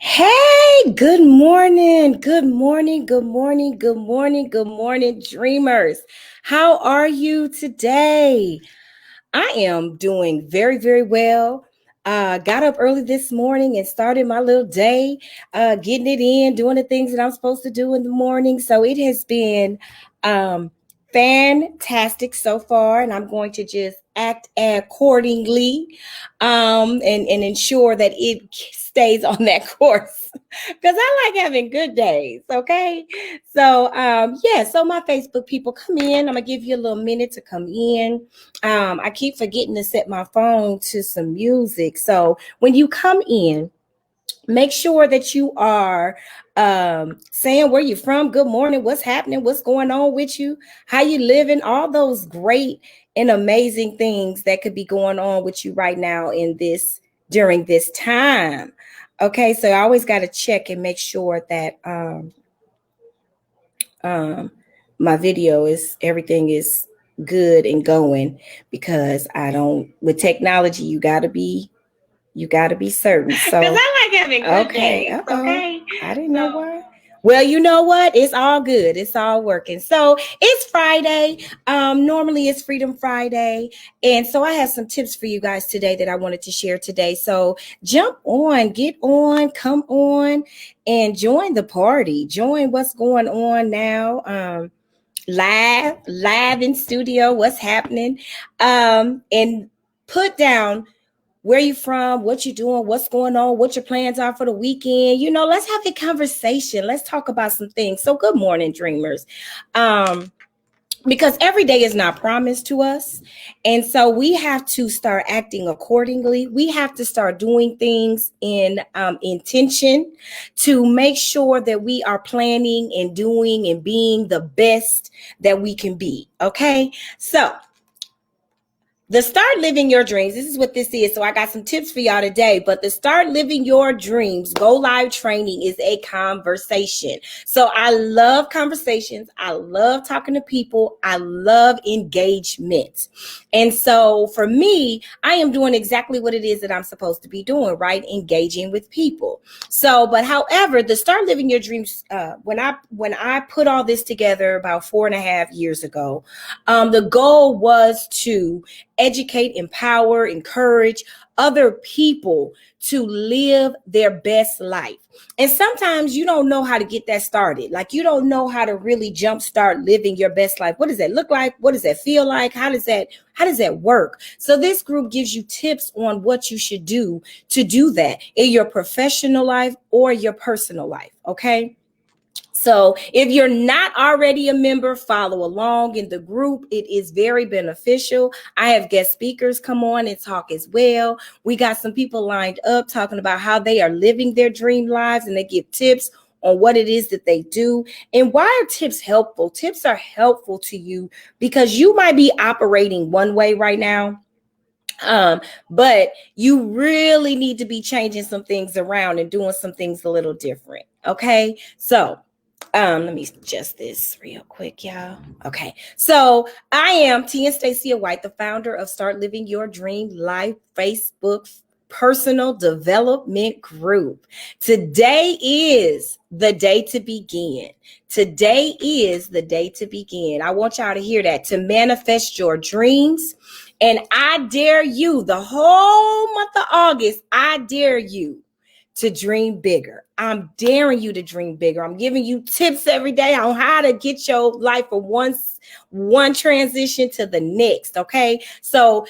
Hey, good morning. Good morning. Good morning. Good morning. Good morning, dreamers. How are you today? I am doing very, very well. Got up early this morning and started my little day, getting it in, doing the things that I'm supposed to do in the morning. So it has been um, fantastic so far, and I'm going to just act accordingly and ensure that it stays on that course because I like having good days. Okay. So, yeah, so my Facebook people come in. I'm going to give you a little minute to come in. I keep forgetting to set my phone to some music. So when you come in, make sure that you are saying where you're from, good morning, what's happening, what's going on with you, how you living, all those great and amazing things that could be going on with you right now in this during this time. Okay, so I always got to check and make sure that um, my video is everything is good and going because I don't with technology you got to be certain. Because So I like having good okay, days, uh-oh. okay? I didn't know So, why. Well, you know what? It's all good. It's all working. So it's Friday. Normally it's Freedom Friday. And so I have some tips for you guys today that I wanted to share today. So jump on, get on, come on, and join the party. Join what's going on now. Live in studio, what's happening. And put down where you from, what you doing, what's going on, what your plans are for the weekend. Let's have a conversation. Let's talk about some things. So good morning, dreamers. Because every day is not promised to us. And so we have to start acting accordingly. We have to start doing things in intention to make sure that we are planning and doing and being the best that we can be. Okay. So the Start Living Your Dreams. This is what this is. So I got some tips for y'all today. But the Start Living Your Dreams Go Live training is a conversation. So I love conversations. I love talking to people. I love engagement. And so for me, I am doing exactly what it is that I'm supposed to be doing, right? Engaging with people. So, but however, the Start Living Your Dreams, when I put all this together about 4.5 years ago, the goal was to educate, empower, encourage other people to live their best life. And sometimes you don't know how to get that started. Like you don't know how to really jumpstart living your best life. What does that look like? What does that feel like? How does that work? So this group gives you tips on what you should do to do that in your professional life or your personal life. Okay. So if you're not already a member, follow along in the group. It is very beneficial. I have guest speakers come on and talk as well. We got some people lined up talking about how they are living their dream lives, and they give tips on what it is that they do. And why are tips helpful? Tips are helpful to you because you might be operating one way right now. But you really need to be changing some things around and doing some things a little different. Okay. So let me adjust this real quick, y'all. Okay. So I am Tia Stacia White, the founder of Start Living Your Dream Life Facebook personal development group. Today is the day to begin. Today is the day to begin. I want y'all to hear that, to manifest your dreams. And I dare you, the whole month of August, I dare you to dream bigger. I'm daring you to dream bigger. I'm giving you tips every day on how to get your life from one transition to the next. Okay. So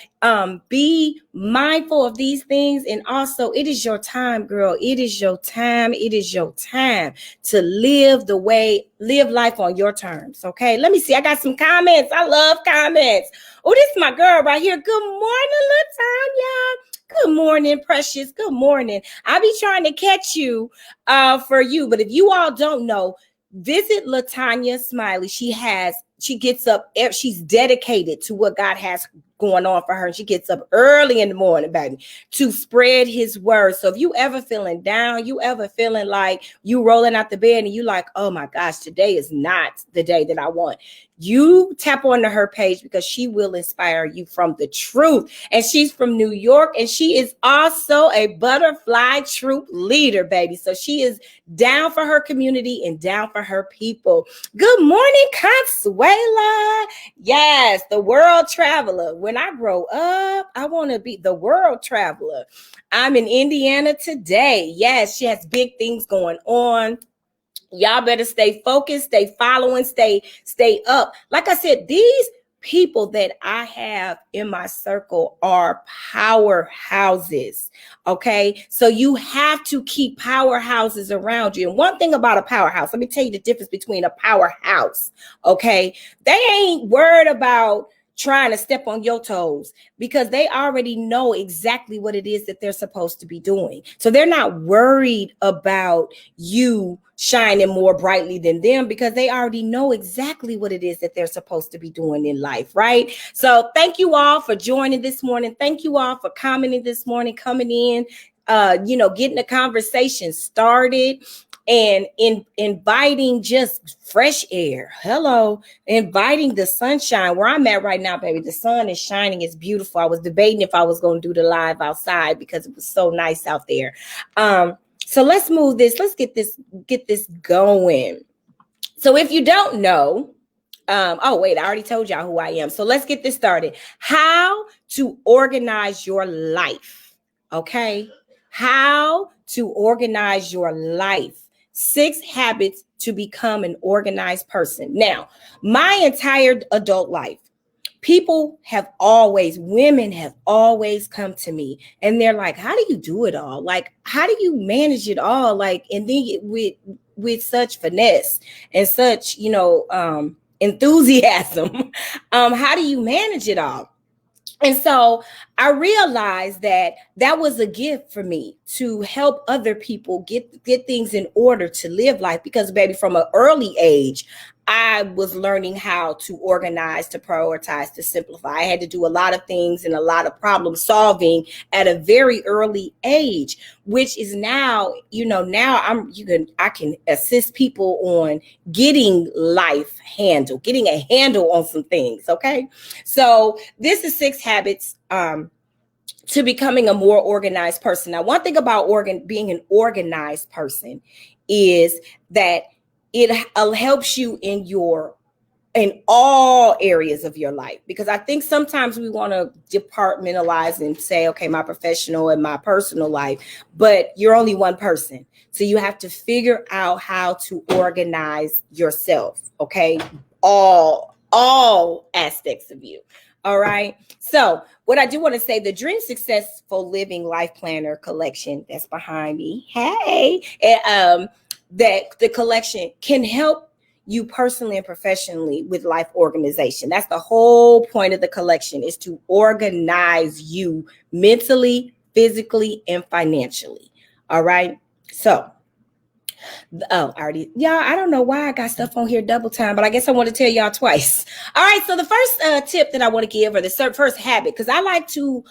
be mindful of these things. And also, it is your time, girl. It is your time. It is your time to live life on your terms. Okay. Let me see. I got some comments. I love comments. Oh, this is my girl right here. Good morning, Latanya. Good morning, Precious. Good morning. I be trying to catch you for you, but if you all don't know, visit Latanya Smiley. She gets up, she's dedicated to what God has going on for her. And she gets up early in the morning, baby, to spread his word. So if you ever feeling down, you ever feeling like you rolling out the bed and you like, oh my gosh, today is not the day that I want, you tap onto her page, because she will inspire you from the truth. And she's from New York, and she is also a butterfly troop leader, baby. So she is down for her community and down for her people. Good morning, Consuela. Yes, the world traveler. When I grow up, I want to be the world traveler. I'm in Indiana today. Yes, she has big things going on. Y'all better stay focused, stay following, stay up. Like I said, these people that I have in my circle are powerhouses. Okay. So you have to keep powerhouses around you. And one thing about a powerhouse, let me tell you the difference between a powerhouse. Okay. They ain't worried about trying to step on your toes, because they already know exactly what it is that they're supposed to be doing. So they're not worried about you shining more brightly than them, because they already know exactly what it is that they're supposed to be doing in life, right? So thank you all for joining this morning. Thank you all for commenting this morning, coming in, getting the conversation started, and inviting just fresh air. Hello, inviting the sunshine. Where I'm at right now, baby, the sun is shining. It's beautiful. I was debating if I was going to do the live outside because it was so nice out there. So let's move this. Let's get this going. So if you don't know, oh wait, I already told y'all who I am. So let's get this started. How to organize your life. Okay. How to organize your life. 6 habits to become an organized person. Now, my entire adult life, women have always come to me and they're like, how do you do it all? Like, how do you manage it all? Like, and then with such finesse and such, enthusiasm. How do you manage it all? And so I realized that was a gift for me, to help other people get things in order to live life. Because, baby, from an early age, I was learning how to organize, to prioritize, to simplify. I had to do a lot of things and a lot of problem solving at a very early age, which is now, I can assist people on getting life handled, getting a handle on some things. Okay. So this is 6 habits to becoming a more organized person. Now, one thing about being an organized person is that it helps you in all areas of your life, because I think sometimes we want to departmentalize and say, okay, my professional and my personal life, but you're only one person. So you have to figure out how to organize yourself. Okay. All aspects of you. All right. So what I do want to say, the Dream Successful Living Life Planner collection that's behind me. Hey, that the collection can help you personally and professionally with life organization. That's the whole point of the collection, is to organize you mentally, physically, and financially. All right. So, I don't know why I got stuff on here double time, but I guess I want to tell y'all twice. All right. So the first tip that I want to give, or the first habit, because I like to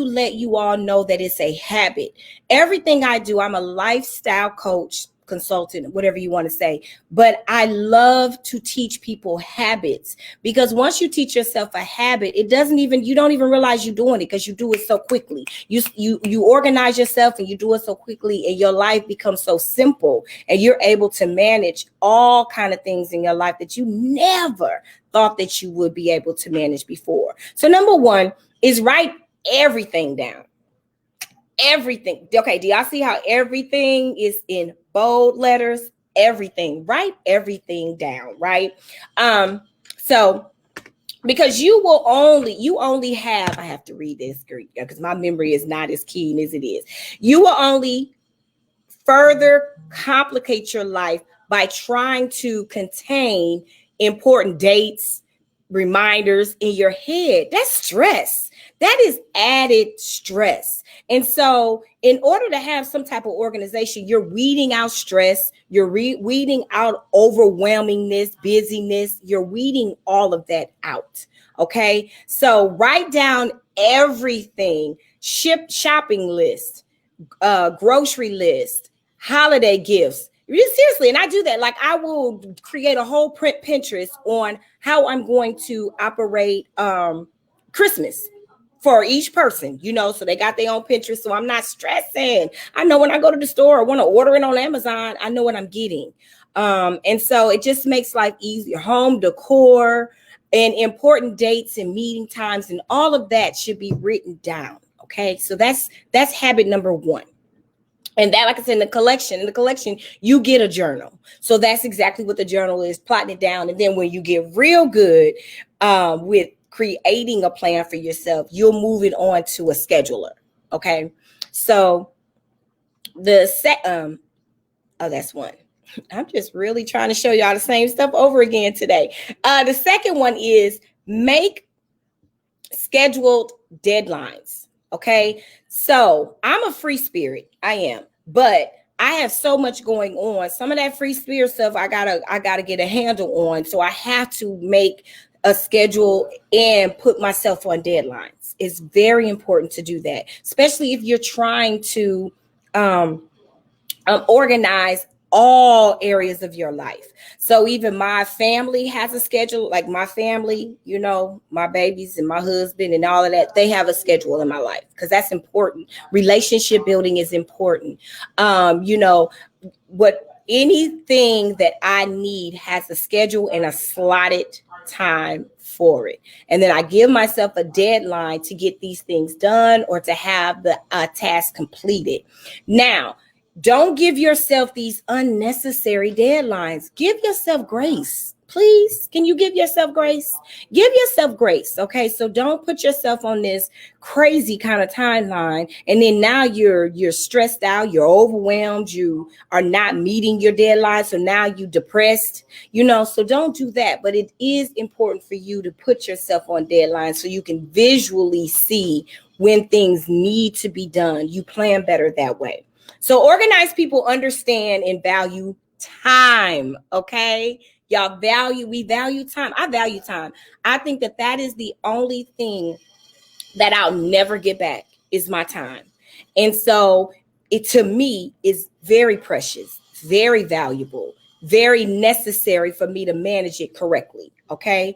let you all know that it's a habit. Everything I do, I'm a lifestyle coach, consultant, whatever you want to say, but I love to teach people habits, because once you teach yourself a habit, you don't even realize you're doing it, because you do it so quickly. You organize yourself and you do it so quickly, and your life becomes so simple, and you're able to manage all kind of things in your life that you never thought that you would be able to manage before. So number 1 is write everything down. Everything. Okay, do y'all see how everything is in bold letters? Everything. Write everything down, right? So because you only have, I have to read this because my memory is not as keen as it is. You will only further complicate your life by trying to contain important dates, reminders in your head. That's stress. That is added stress. And so in order to have some type of organization, you're weeding out stress, you're weeding out overwhelmingness, busyness, you're weeding all of that out. Okay. So write down everything, shopping list, grocery list, holiday gifts. Seriously, and I do that. Like I will create a whole Pinterest on how I'm going to operate Christmas for each person, so they got their own Pinterest. So I'm not stressing. I know when I go to the store or want to order it on Amazon, I know what I'm getting. And so it just makes life easier. Home decor and important dates and meeting times and all of that should be written down. Okay, so that's habit number one. And that, like I said, in the collection, you get a journal. So that's exactly what the journal is, plotting it down. And then when you get real good with creating a plan for yourself, you'll move it on to a scheduler. Okay. So that's one. I'm just really trying to show y'all the same stuff over again today. The second one is make scheduled deadlines. Okay. So I'm a free spirit. I am, but I have so much going on. Some of that free spirit stuff I gotta get a handle on. So I have to make a schedule and put myself on deadlines. It's very important to do that, especially if you're trying to organize all areas of your life. So even my family has a schedule, like my family, my babies and my husband and all of that, they have a schedule in my life because that's important. Relationship building is important. Anything that I need has a schedule and a slotted time for it. And then I give myself a deadline to get these things done or to have the task completed. Now, don't give yourself these unnecessary deadlines. Give yourself grace. Please, can you give yourself grace? Give yourself grace, okay? So don't put yourself on this crazy kind of timeline, and then now you're stressed out, you're overwhelmed, you are not meeting your deadline, so now you're depressed, so don't do that. But it is important for you to put yourself on deadlines so you can visually see when things need to be done. You plan better that way. So organized people understand and value time, okay? We value time. I value time. I think that is the only thing that I'll never get back is my time. And so it, to me, is very precious, very valuable, very necessary for me to manage it correctly, okay?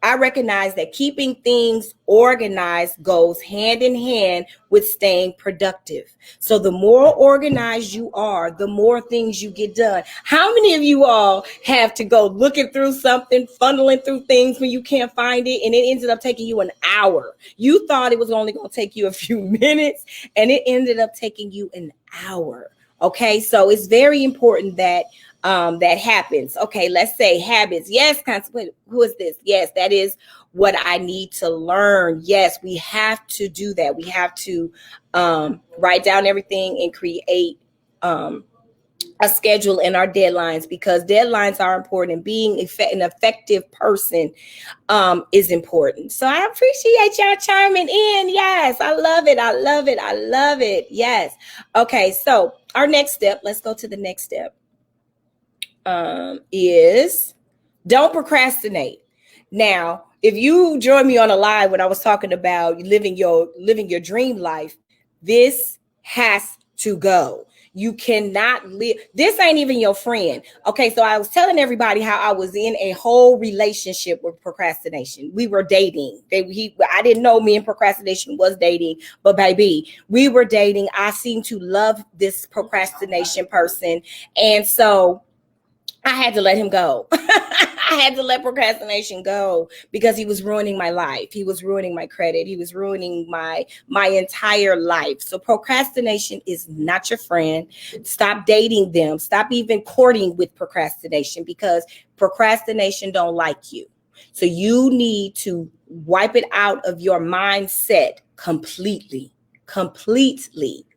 I recognize that keeping things organized goes hand in hand with staying productive. So the more organized you are, the more things you get done. How many of you all have to go looking through something, funneling through things when you can't find it, and it ended up taking you an hour? You thought it was only going to take you a few minutes, and it ended up taking you an hour. Okay, so it's very important that that happens. Okay, let's say habits. Yes, who is this? Yes, that is what I need to learn. Yes, we have to do that. We have to write down everything and create a schedule in our deadlines, because deadlines are important, and being an effective person is important. So I appreciate y'all chiming in. Yes, I love it. I love it. I love it. Yes. Okay, so our next step, let's go to the next step, is don't procrastinate. Now, if you join me on a live when I was talking about living your dream life, this has to go. You cannot live. This ain't even your friend. Okay, so I was telling everybody how I was in a whole relationship with procrastination. We were dating. I didn't know me and procrastination was dating, but baby, we were dating. I seemed to love this procrastination person, and so I had to let him go. I had to let procrastination go because he was ruining my life. He was ruining my credit. He was ruining my entire life. So procrastination is not your friend. Stop dating them. Stop even courting with procrastination, because procrastination don't like you. So you need to wipe it out of your mindset completely.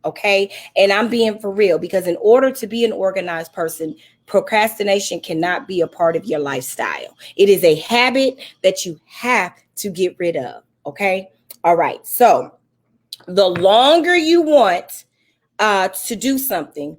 Okay. And I'm being for real, because in order to be an organized person, procrastination cannot be a part of your lifestyle. It is a habit that you have to get rid of. Okay. All right. So the longer you want to do something,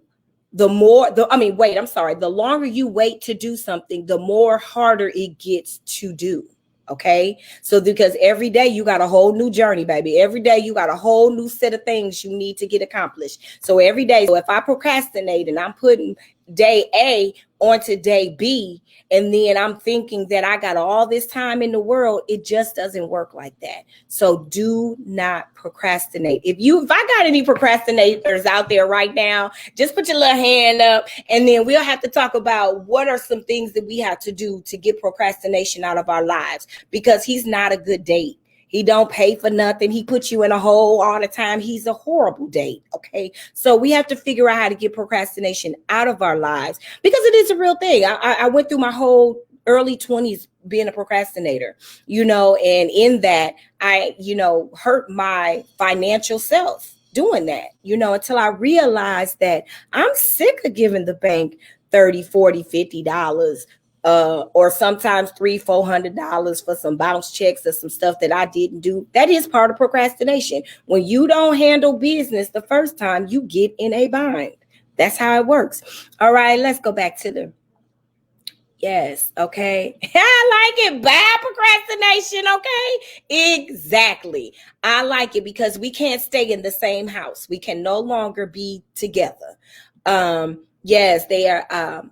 the longer you wait to do something, the more harder it gets to do. Okay. So because every day you got a whole new journey, baby. Every day you got a whole new set of things you need to get accomplished. So every day, so if I procrastinate and I'm putting day A onto day B, and then I'm thinking that I got all this time in the world, it just doesn't work like that. So do not procrastinate. If I got any procrastinators out there right now, just put your little hand up, and then we'll have to talk about what are some things that we have to do to get procrastination out of our lives, because he's not a good date. He don't pay for nothing. He puts you in a hole all the time. He's a horrible date. Okay. So we have to figure out how to get procrastination out of our lives, because it is a real thing. I went through my whole early 20s being a procrastinator, and in that I, hurt my financial self doing that, until I realized that I'm sick of giving the bank $30, $40, $50. Or sometimes $300-$400 for some bounce checks or some stuff that I didn't do. That is part of procrastination. When you don't handle business the first time, you get in a bind. That's how it works. All right, let's go back to the yes. Okay. I like it. Bad procrastination. Okay. Exactly. I like it because we can't stay in the same house. We can no longer be together. Yes, they are.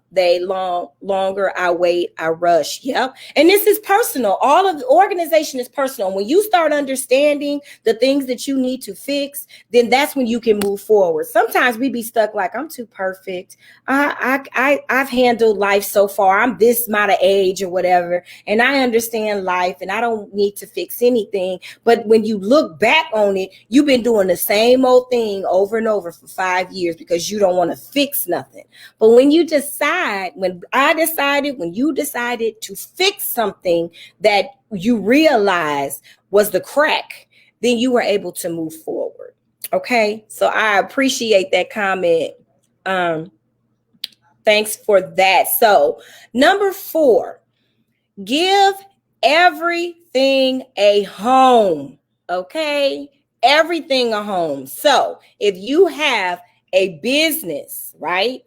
Longer I wait, I rush. Yep. And this is personal. All of the organization is personal. When you start understanding the things that you need to fix, then that's when you can move forward. Sometimes we be stuck like, I'm too perfect. I've handled life so far. I'm this amount of age or whatever, and I understand life, and I don't need to fix anything. But when you look back on it, you've been doing the same old thing over and over for 5 years because you don't want to fix nothing. But when you you decided to fix something that you realized was the crack, then you were able to move forward. Okay. So I appreciate that comment. Thanks for that. So number 4, give everything a home. Okay. Everything a home. So if you have a business, right?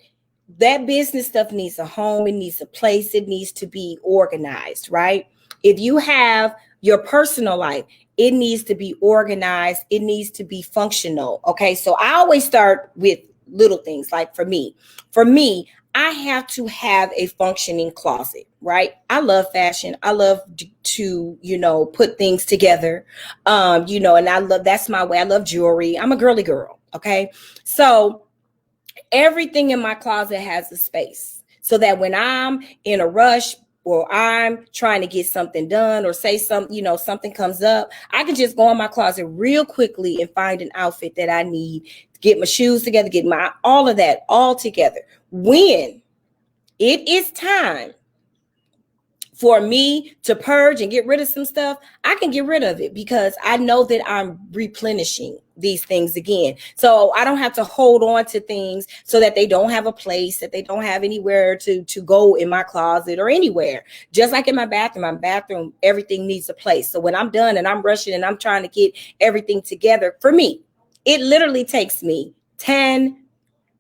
That business stuff needs a home. It needs a place. It needs to be organized, right? If you have your personal life, it needs to be organized. It needs to be functional. Okay. So I always start with little things. Like for me, I have to have a functioning closet, right? I love fashion. I love to, put things together, and that's my way. I love jewelry. I'm a girly girl. Okay. So everything in my closet has a space so that when I'm in a rush or I'm trying to get something done or say something, something comes up, I can just go in my closet real quickly and find an outfit that I need, get my shoes together, get all of that all together. When it is time for me to purge and get rid of some stuff, I can get rid of it because I know that I'm replenishing these things again. So I don't have to hold on to things so that they don't have a place, that they don't have anywhere to go in my closet or anywhere. Just like in my bathroom, everything needs a place. So when I'm done and I'm rushing and I'm trying to get everything together, for me, it literally takes me 10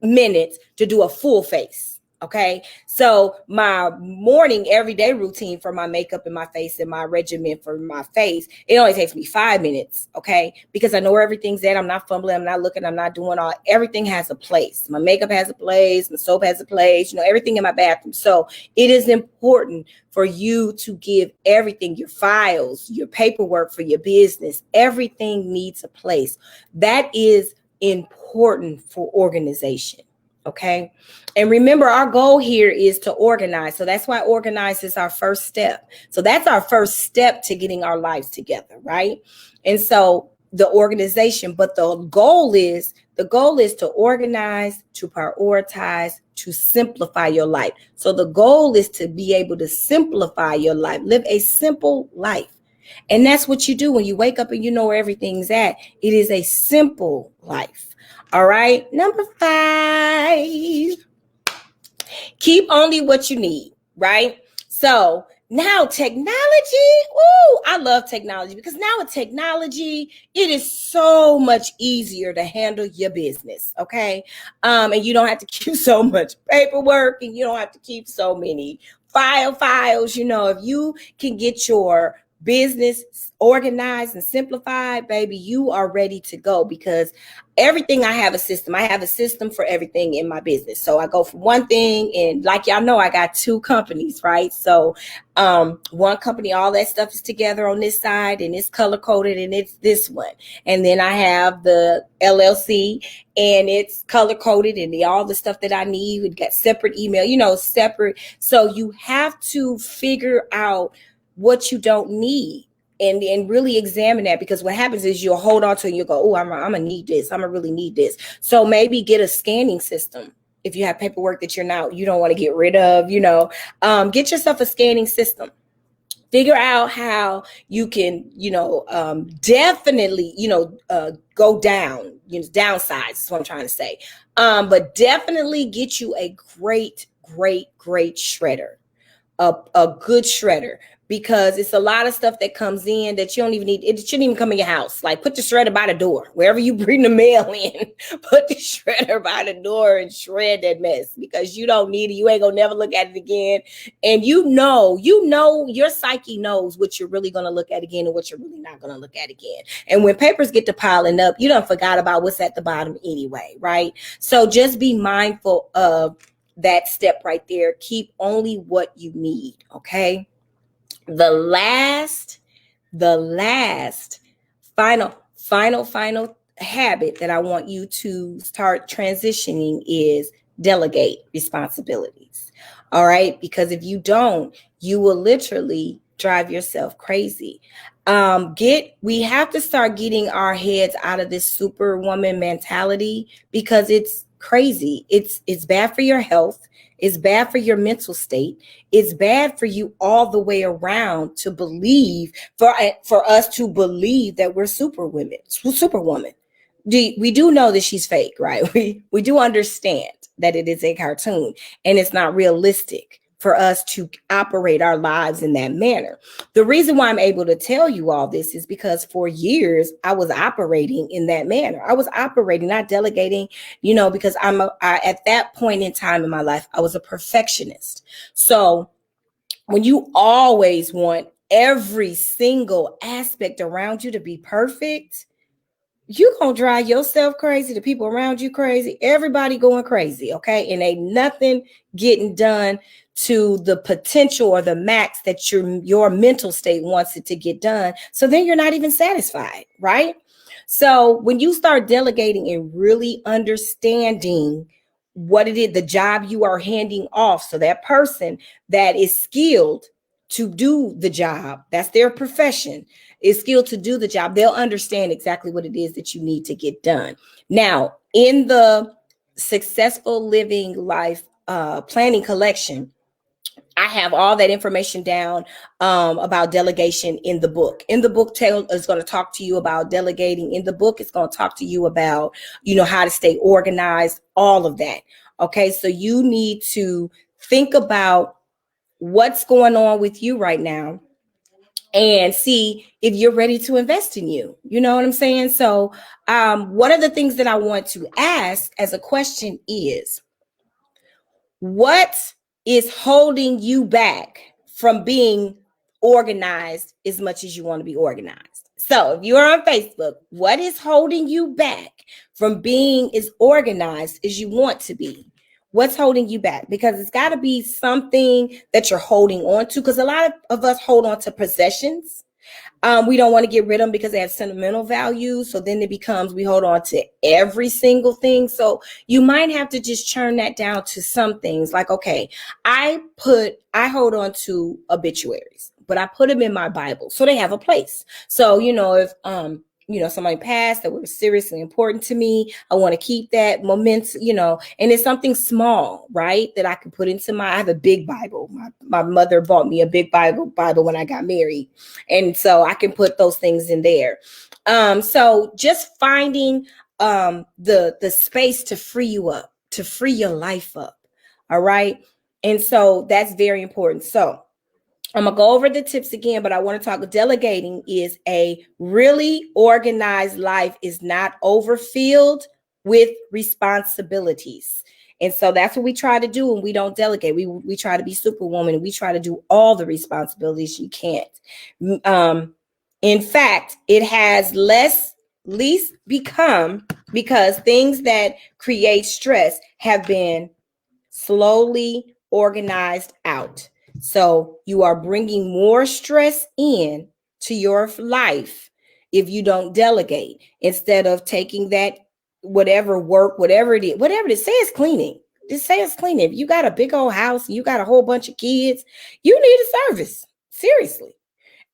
minutes to do a full face. Okay. So my morning everyday routine for my makeup and my face and my regimen for my face, it only takes me 5 minutes. Okay. Because I know where everything's at. I'm not fumbling. I'm not looking. I'm not doing everything has a place. My makeup has a place. My soap has a place, everything in my bathroom. So it is important for you to give everything, your files, your paperwork for your business, everything needs a place. That is important for organization. Okay. And remember, our goal here is to organize. So that's why organize is our first step. So that's our first step to getting our lives together. Right. And so the organization, but the goal is to organize, to prioritize, to simplify your life. So the goal is to be able to simplify your life, live a simple life. And that's what you do when you wake up and you know where everything's at. It is a simple life. All right. Number 5, Keep only what you need, right? So now technology, ooh, I love technology because now with technology, it is so much easier to handle your business, okay? And you don't have to keep so much paperwork and you don't have to keep so many files. If you can get your business organized and simplified, baby, you are ready to go because everything I have a system for everything in my business. So I go from one thing, and like y'all know, I got two companies, right? So one company, all that stuff is together on this side and it's color coded and it's this one. And then I have the LLC and it's color coded and all the stuff that I need. We got separate email, separate. So you have to figure out what you don't need and really examine that, because what happens is you'll hold on to it and you'll go, oh, I'm gonna need this. I'm gonna really need this. So maybe get a scanning system. If you have paperwork that you don't want to get rid of, get yourself a scanning system. Figure out how you can, definitely, go down, downsize is what I'm trying to say. But definitely get you a great shredder, a good shredder, because it's a lot of stuff that comes in that you don't even need. It shouldn't even come in your house. Like put the shredder by the door, wherever you bring the mail in, put the shredder by the door and shred that mess, because you don't need it. You ain't gonna never look at it again. And your psyche knows what you're really gonna look at again and what you're really not gonna look at again. And when papers get to piling up, you done forgot about what's at the bottom anyway, right? So just be mindful of that step right there. Keep only what you need, okay? The last final habit that I want you to start transitioning is delegate responsibilities. All right, because if you don't, you will literally drive yourself crazy. We have to start getting our heads out of this superwoman mentality, because it's crazy. It's bad for your health. It's bad for your mental state. It's bad for you all the way around to believe, for us to believe that we're superwoman. We do know that she's fake, right? We do understand that it is a cartoon and it's not realistic for us to operate our lives in that manner. The reason why I'm able to tell you all this is because for years I was operating in that manner. I was operating, not delegating, because at that point in time in my life, I was a perfectionist. So when you always want every single aspect around you to be perfect, you're going to drive yourself crazy, the people around you crazy, everybody going crazy, okay? And ain't nothing getting done to the potential or the max that your mental state wants it to get done. So then you're not even satisfied, right? So when you start delegating and really understanding what it is, the job you are handing off, so that person that is skilled to do the job, that's their profession, is skilled to do the job, they'll understand exactly what it is that you need to get done. Now, in the Successful Living Life Planning Collection, I have all that information down about delegation in the book. In the book, Taylor is going to talk to you about delegating. In the book, it's going to talk to you about, how to stay organized, all of that. Okay, so you need to think about what's going on with you right now and see if you're ready to invest in you. You know what I'm saying? So one of the things that I want to ask as a question is, what is holding you back from being organized as much as you want to be organized? So if you're on Facebook, what is holding you back from being as organized as you want to be? What's holding you back? Because it's got to be something that you're holding on to, because a lot of us hold on to possessions. We don't want to get rid of them because they have sentimental value. So then it becomes, we hold on to every single thing. So you might have to just churn that down to some things. Like, okay, I hold on to obituaries, but I put them in my Bible, so they have a place. So, if somebody passed that was seriously important to me, I want to keep that moment, and it's something small, right, that I can put into I have a big Bible. My mother bought me a big Bible when I got married. And so I can put those things in there. So just finding the space to free you up, to free your life up. All right. And so that's very important. So I'm going to go over the tips again, but I want to talk. Delegating is a really organized life, is not overfilled with responsibilities. And so that's what we try to do when we don't delegate. We try to be superwoman, and we try to do all the responsibilities. You can't. In fact, it has least become, because things that create stress have been slowly organized out. So you are bringing more stress in to your life if you don't delegate, instead of taking that whatever work, whatever it is, say it's cleaning. Just say it's cleaning. If you got a big old house and you got a whole bunch of kids, you need a service. Seriously.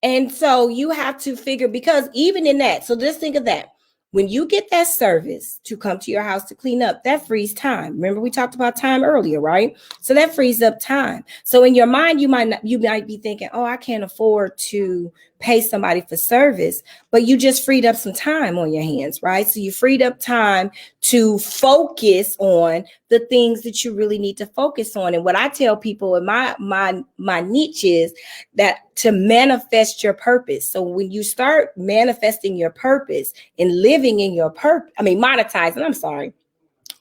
And so you have to figure, because even in that, so just think of that. When you get that service to come to your house to clean up, that frees time. Remember, we talked about time earlier, right? So that frees up time. So in your mind, you might be thinking, oh, I can't afford to pay somebody for service, but you just freed up some time on your hands, right? So you freed up time to focus on the things that you really need to focus on. And what I tell people in my niche is that to manifest your purpose. So when you start manifesting your purpose and living in your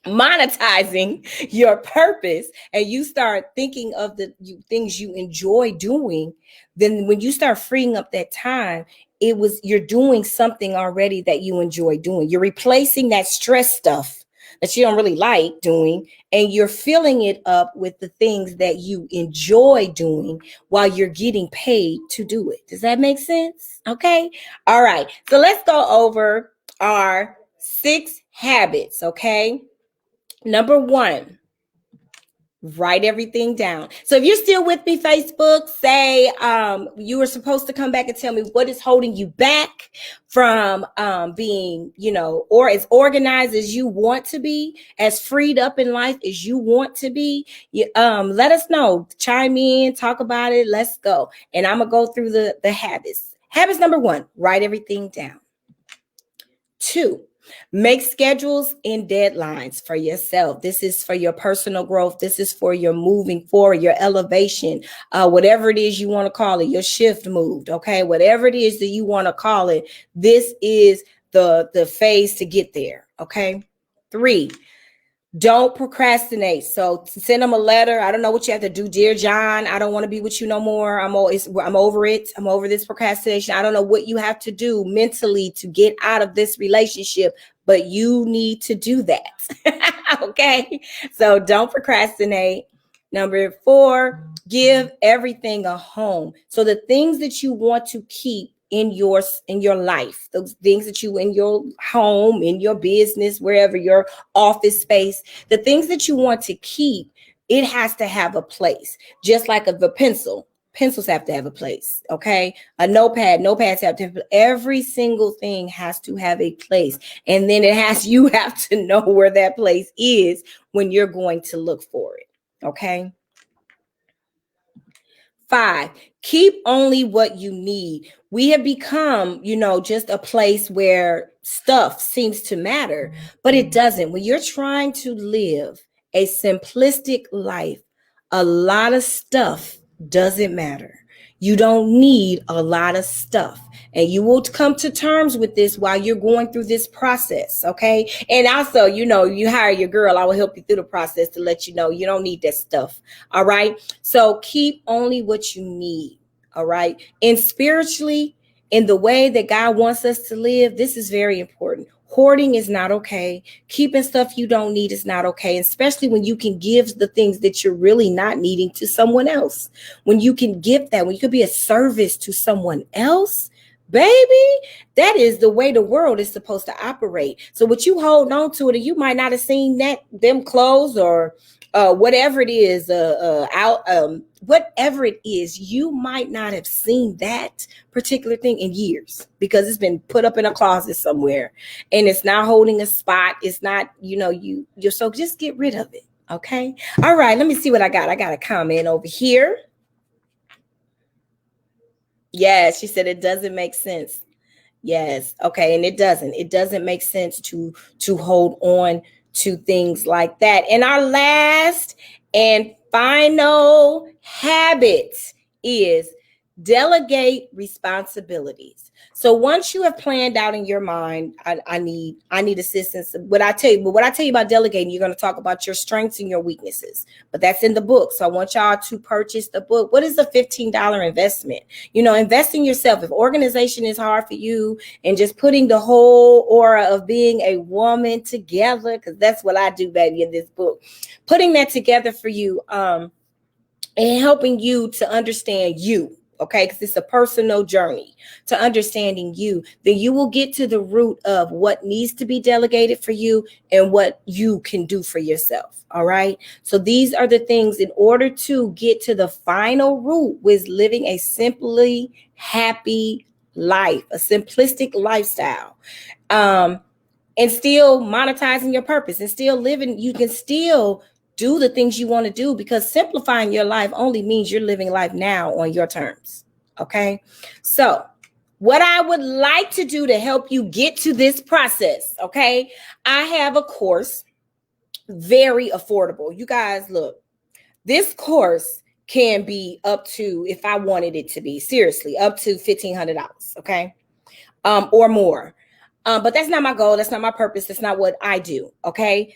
monetizing your purpose, and you start thinking of the things you enjoy doing, then when you start freeing up that time, you're doing something already that you enjoy doing. You're replacing that stress stuff that you don't really like doing, and you're filling it up with the things that you enjoy doing while you're getting paid to do it. Does that make sense? Okay. All right. So let's go over our 6 habits. Okay. Number 1, write everything down. So if you're still with me, Facebook, say you were supposed to come back and tell me what is holding you back from being, or as organized as you want to be, as freed up in life as you want to be. Let us know. Chime in, talk about it. Let's go. And I'm gonna go through the habits. Habits number 1, write everything down. 2, make schedules and deadlines for yourself. This is for your personal growth. This is for your moving forward, your elevation, whatever it is you want to call it, your shift moved. Okay. Whatever it is that you want to call it, this is the phase to get there. Okay. 3, don't procrastinate. So send them a letter. I don't know what you have to do. Dear John, I don't want to be with you no more. I'm over it. I'm over this procrastination. I don't know what you have to do mentally to get out of this relationship, but you need to do that. Okay. So don't procrastinate. Number 4, give everything a home. So the things that you want to keep in your life, those things that you in your home, in your business, wherever, your office space, the things that you want to keep, it has to have a place. Just like the pencils have to have a place. Okay. A notepads have to, every single thing has to have a place. And then you have to know where that place is when you're going to look for it. Okay. 5, keep only what you need. We have become, just a place where stuff seems to matter, but it doesn't. When you're trying to live a simplistic life, a lot of stuff doesn't matter. You don't need a lot of stuff. And you will come to terms with this while you're going through this process. Okay. And also, you hire your girl. I will help you through the process to let you know you don't need that stuff. All right. So keep only what you need. All right. And spiritually, in the way that God wants us to live, this is very important. Hoarding is not okay. Keeping stuff you don't need is not okay, especially when you can give the things that you're really not needing to someone else. When you can give that, when you could be a service to someone else, baby, that is the way the world is supposed to operate. So what you hold on to it, you might not have seen them clothes or whatever it is, whatever it is, you might not have seen that particular thing in years because it's been put up in a closet somewhere and it's not holding a spot. It's not, you're so just get rid of it. Okay. All right. Let me see what I got. I got a comment over here. Yeah, she said it doesn't make sense. Yes. Okay. And it doesn't make sense to hold on to things like that. And our last And final habit is delegate responsibilities. So once you have planned out in your mind, I need assistance. What I tell you about delegating, you're going to talk about your strengths and your weaknesses. But that's in the book. So I want y'all to purchase the book. What is a $15 investment? Invest in yourself. If organization is hard for you, and just putting the whole aura of being a woman together, because that's what I do, baby, in this book, putting that together for you, and helping you to understand you. Okay, because it's a personal journey to understanding you. Then you will get to the root of what needs to be delegated for you and what you can do for yourself. All right. So these are the things in order to get to the final root with living a simply happy life, a simplistic lifestyle. And still monetizing your purpose and still living. You can still do the things you want to do, because simplifying your life only means you're living life now on your terms. Okay. So what I would like to do to help you get to this process. Okay. I have a course, very affordable. You guys, look, this course can be up to, if I wanted it to be, seriously, up to $1,500. Okay. Or more. But that's not my goal. That's not my purpose. That's not what I do. Okay.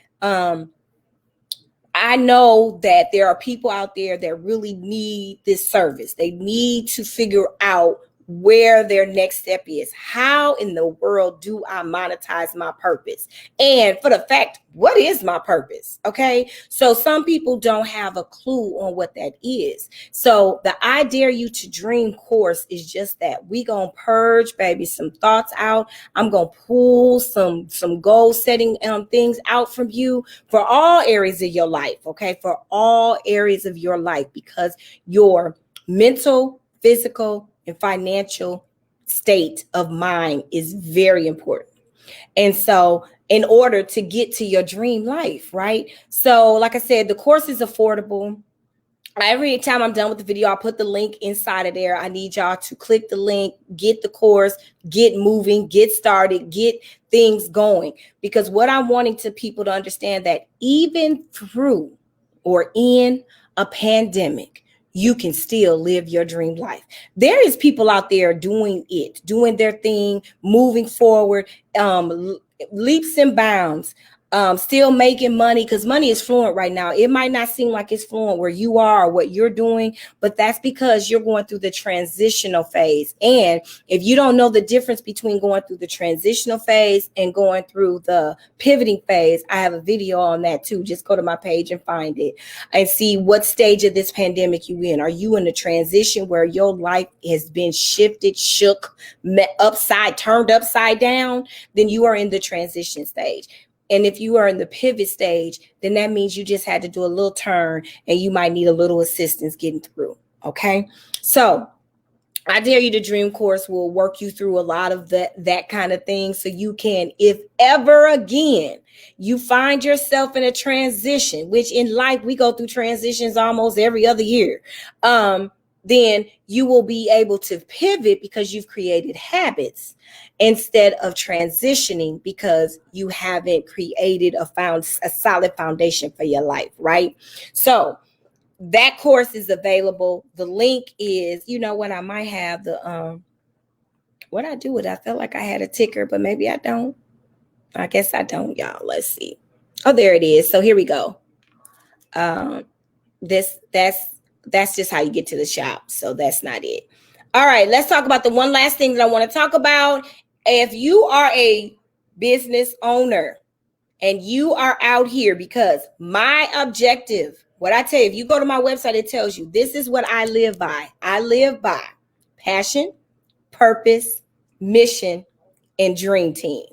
I know that there are people out there that really need this service. They need to figure out where their next step is. How in the world do I monetize my purpose? And for the fact, what is my purpose? Okay. So some people don't have a clue on what that is. So the I Dare You to Dream course is just that. We gonna purge, baby, some thoughts out. I'm gonna pull some goal setting things out from you for all areas of your life. Okay. For all areas of your life, because your mental, physical, and financial state of mind is very important. And so in order to get to your dream life, right? So like I said, the course is affordable. Every time I'm done with the video, I'll put the link inside of there. I need y'all to click the link, get the course, get moving, get started, get things going. Because what I'm wanting to people to understand, that even through or in a pandemic, you can still live your dream life. There is people out there doing their thing, moving forward, leaps and bounds, still making money, because money is fluent right now. It might not seem like it's fluent where you are or what you're doing, but that's because you're going through the transitional phase. And if you don't know the difference between going through the transitional phase and going through the pivoting phase, I have a video on that too. Just go to my page and find it and see what stage of this pandemic you in. Are you in the transition where your life has been shifted, shook, turned upside down? Then you are in the transition stage. And if you are in the pivot stage, then that means you just had to do a little turn and you might need a little assistance getting through. Okay. So I Dare You to Dream course will work you through a lot of that kind of thing. So you can, if ever again you find yourself in a transition, which in life we go through transitions almost every other year, then you will be able to pivot because you've created habits instead of transitioning because you haven't created a solid foundation for your life, right? So that course is available. The link is, you know what, I might have the what I do with it. I felt like I had a ticker, but maybe I don't. I guess I don't, y'all. Let's see. Oh, there it is. So here we go. That's just how you get to the shop. So that's not it. All right, let's talk about the one last thing that I want to talk about. If you are a business owner and you are out here, because my objective, what I tell you, if you go to my website, it tells you this is what I live by. I live by passion, purpose, mission, and dream team.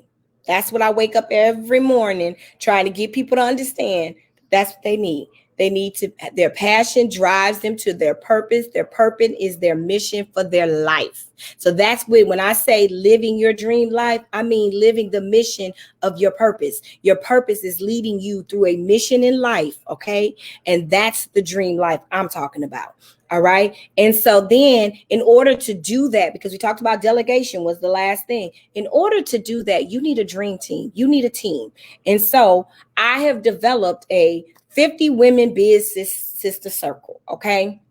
That's what I wake up every morning trying to get people to understand. That's what they need. They need to, their passion drives them to their purpose. Their purpose is their mission for their life. So that's when I say living your dream life, I mean living the mission of your purpose. Your purpose is leading you through a mission in life, okay? And that's the dream life I'm talking about. All right. And so then in order to do that, because we talked about delegation was the last thing, in order to do that, you need a dream team. You need a team. And so I have developed a 50 Women Biz Sister Circle, okay?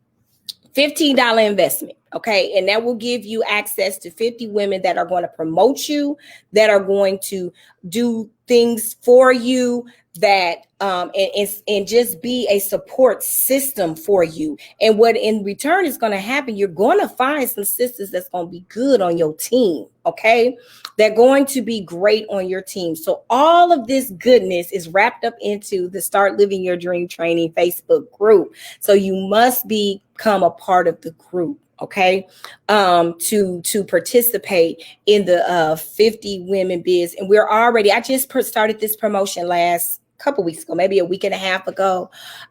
$15 investment, okay? And that will give you access to 50 women that are going to promote you, that are going to do things for you, that and just be a support system for you. And what in return is going to happen, you're going to find some sisters that's going to be good on your team, okay? They're going to be great on your team. So all of this goodness is wrapped up into the Start Living Your Dream Training Facebook group. So you must become a part of the group, okay, to participate in the 50 Women Biz. And we're already, I just started this promotion last couple weeks ago, maybe a week and a half ago,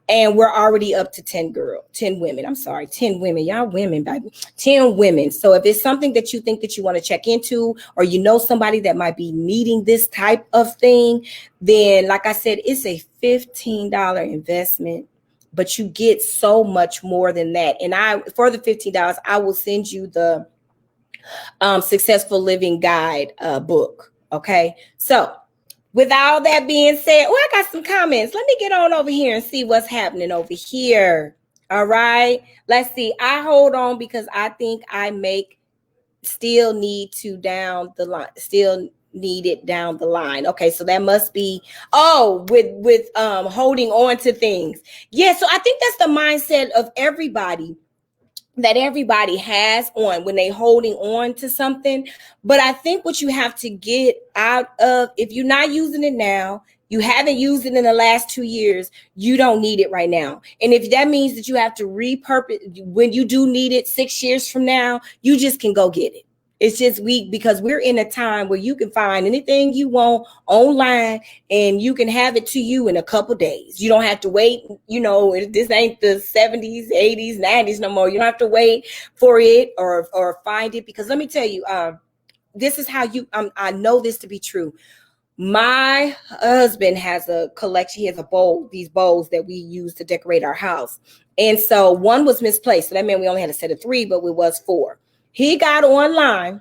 and we're already up to 10 women. I'm sorry, 10 women. Y'all women, baby. 10 women. So if it's something that you think that you want to check into, or you know somebody that might be needing this type of thing, then like I said, it's a $15 investment, but you get so much more than that. And for the $15, I will send you the Successful Living Guide book. Okay. So with all that being said, I got some comments. Let me get on over here and see what's happening over here. All right. Let's see. I hold on because I think I still need it down the line. Okay, so that must be with holding on to things. Yeah, so I think that's the mindset of everybody, that everybody has on when they holding on to something. But I think what you have to get out of, if you're not using it now, you haven't used it in the last 2 years, you don't need it right now. And if that means that you have to repurpose when you do need it 6 years from now, you just can go get it. It's just because we're in a time where you can find anything you want online and you can have it to you in a couple days. You don't have to wait. This ain't the 70s, 80s, 90s no more. You don't have to wait for it or find it, because let me tell you, this is how I know this to be true. My husband has a collection. He has these bowls that we use to decorate our house. And so one was misplaced. So that meant we only had a set of 3, but it was 4. He got online.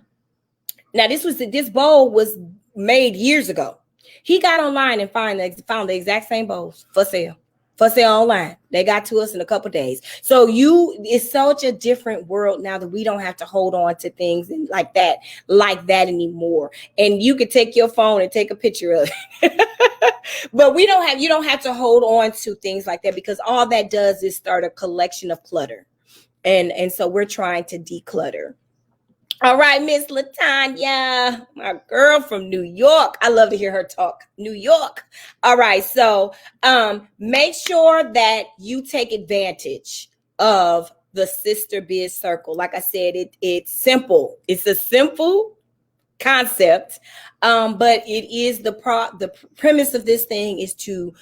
Now this bowl was made years ago. He got online and found the exact same bowls for sale online. They got to us in a couple days. So it's such a different world now that we don't have to hold on to things and like that anymore. And you could take your phone and take a picture of it. But you don't have to hold on to things like that, because all that does is start a collection of clutter. And so we're trying to declutter. All right, Miss Latanya, my girl from New York. I love to hear her talk. New York. All right, so make sure that you take advantage of the Sister Biz Circle. Like I said, it's simple. It's a simple concept, but it is the premise of this thing is to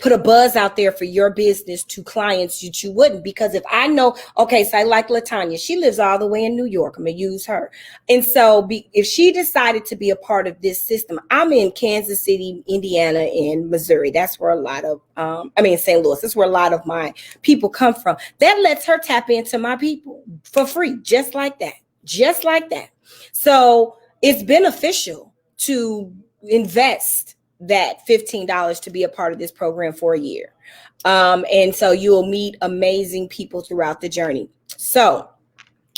put a buzz out there for your business to clients that you wouldn't. Because if I know, okay, so I like Latanya, she lives all the way in New York. I'm gonna use her. And so if she decided to be a part of this system, I'm in Kansas City, Indiana, and Missouri. That's where a lot of, St. Louis, that's where a lot of my people come from. That lets her tap into my people for free, just like that. So it's beneficial to invest that $15 to be a part of this program for a year. And so you will meet amazing people throughout the journey. So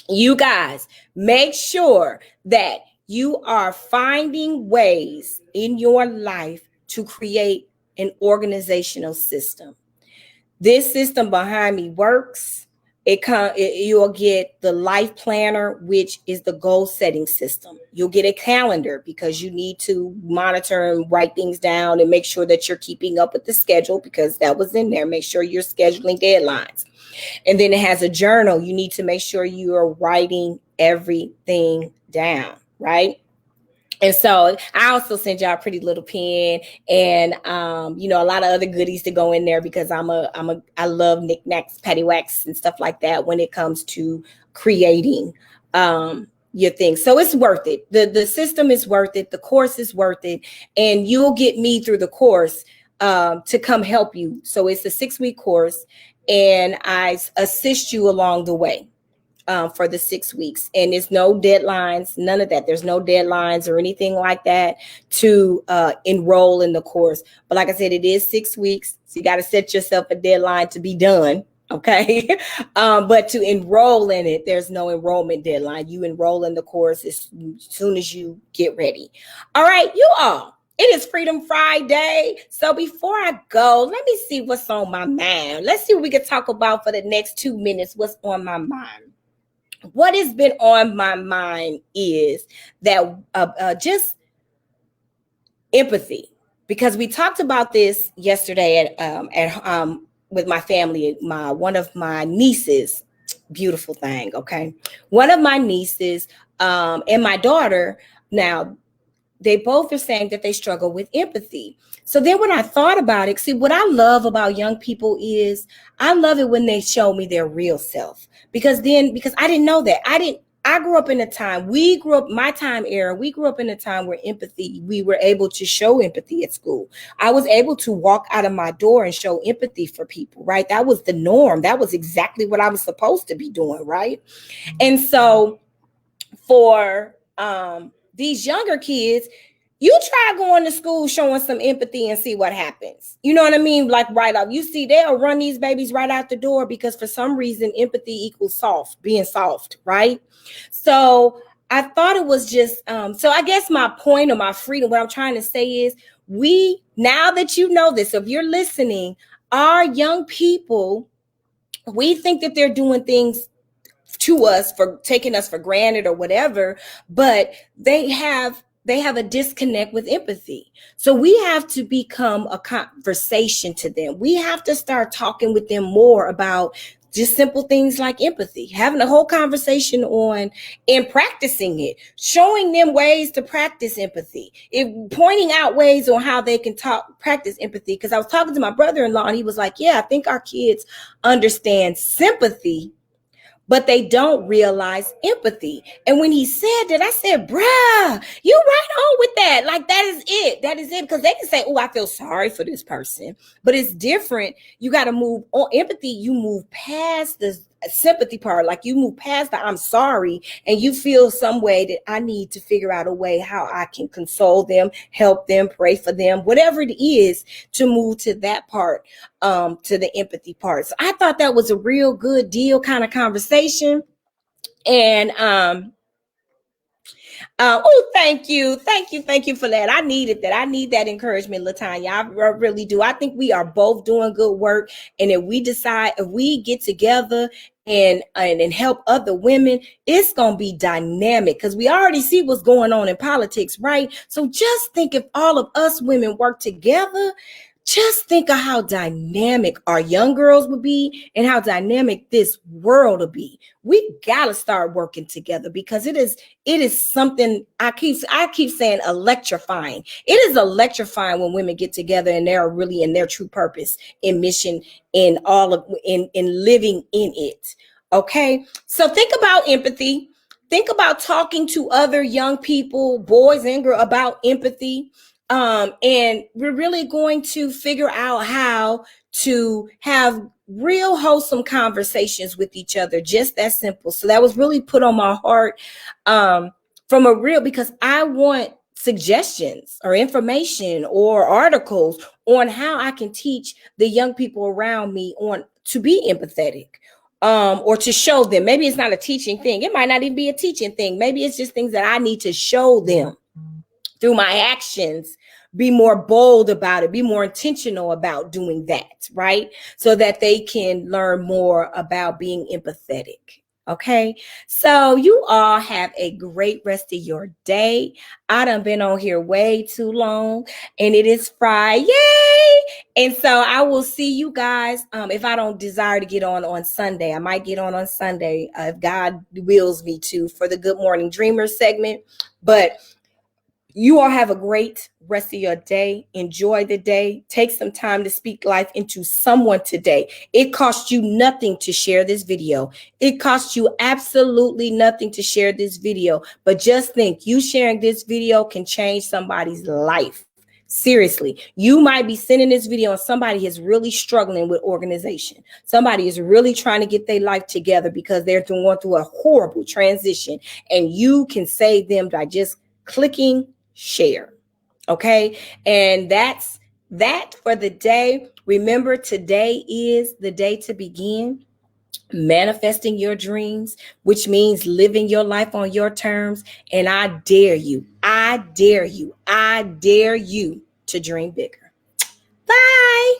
you guys, make sure that you are finding ways in your life to create an organizational system. This system behind me works. You'll get the life planner, which is the goal setting system. You'll get a calendar because you need to monitor and write things down and make sure that you're keeping up with the schedule, because that was in there. Make sure you're scheduling deadlines. And then it has a journal. You need to make sure you are writing everything down, right? And so I also send y'all a pretty little pen and, a lot of other goodies to go in there, because I love knickknacks, paddywhacks and stuff like that when it comes to creating, your thing. So it's worth it. The system is worth it. The course is worth it. And you'll get me through the course, to come help you. So it's a 6-week course and I assist you along the way. for the 6 weeks. And there's no deadlines, none of that. There's no deadlines or anything like that to enroll in the course. But like I said, it is 6 weeks. So you got to set yourself a deadline to be done. Okay. But to enroll in it, there's no enrollment deadline. You enroll in the course as soon as you get ready. All right, you all. It is Freedom Friday. So before I go, let me see what's on my mind. Let's see what we can talk about for the next 2 minutes. What's on my mind? What has been on my mind is that just empathy, because we talked about this yesterday at with my family. One of my nieces, beautiful thing. Okay, one of my nieces and my daughter now. They both are saying that they struggle with empathy. So then when I thought about it, see, what I love about young people is I love it when they show me their real self, because I didn't know that. I grew up in a time, my time era, we grew up in a time where empathy, we were able to show empathy at school. I was able to walk out of my door and show empathy for people, right? That was the norm. That was exactly what I was supposed to be doing, right? And so for, these younger kids, you try going to school showing some empathy and see what happens. You know what I mean? Like right off, you see, they'll run these babies right out the door because for some reason, empathy equals being soft, right? So I thought it was just, so I guess my point or my freedom, what I'm trying to say is now that you know this, if you're listening, our young people, we think that they're doing things to us for taking us for granted or whatever, but they have a disconnect with empathy. So we have to become a conversation to them. We have to start talking with them more about just simple things like empathy, having a whole conversation on and practicing it, showing them ways to practice empathy, pointing out ways on how they can practice empathy. Because I was talking to my brother-in-law and he was like, yeah, I think our kids understand sympathy, but they don't realize empathy. And when he said that, I said, bruh, you right on with that. Like, that is it. That is it. Because they can say, oh, I feel sorry for this person. But it's different. You got to move on empathy. You move past the sympathy part. Like, you move past the I'm sorry. And you feel some way that I need to figure out a way how I can console them, help them, pray for them, whatever it is, to move to that part, to the empathy part. So I thought that was a real good deal kind of conversation. And oh, thank you for that. I needed that. I need that encouragement, Latanya. I really do. I think we are both doing good work, and if we get together and help other women, it's gonna be dynamic, because we already see what's going on in politics, right? So just think, if all of us women work together, just think of how dynamic our young girls would be and how dynamic this world will be. We gotta start working together, because it is something I keep saying electrifying. It is electrifying when women get together and they're really in their true purpose and mission in living in it. Okay. So think about empathy. Think about talking to other young people, boys and girls, about empathy. And we're really going to figure out how to have real wholesome conversations with each other. Just that simple. So that was really put on my heart, because I want suggestions or information or articles on how I can teach the young people around me to be empathetic. Or to show them. Maybe it's not a teaching thing. It might not even be a teaching thing. Maybe it's just things that I need to show them through my actions, be more bold about it, be more intentional about doing that, right? So that they can learn more about being empathetic. Okay, so you all have a great rest of your day. I done been on here way too long, and it is Friday. And so I will see you guys. If I don't desire to get on Sunday, I might get on Sunday if God wills me to, for the Good Morning Dreamers segment. But you all have a great rest of your day. Enjoy the day. Take some time to speak life into someone today. It costs you nothing to share this video. It costs you absolutely nothing to share this video. But just think, you sharing this video can change somebody's life Seriously, you might be sending this video and somebody is really struggling with organization. Somebody is really trying to get their life together because they're going through a horrible transition, and you can save them by just clicking share. Okay. And that's that for the day. Remember, today is the day to begin manifesting your dreams, which means living your life on your terms. And I dare you, I dare you, I dare you to dream bigger. Bye.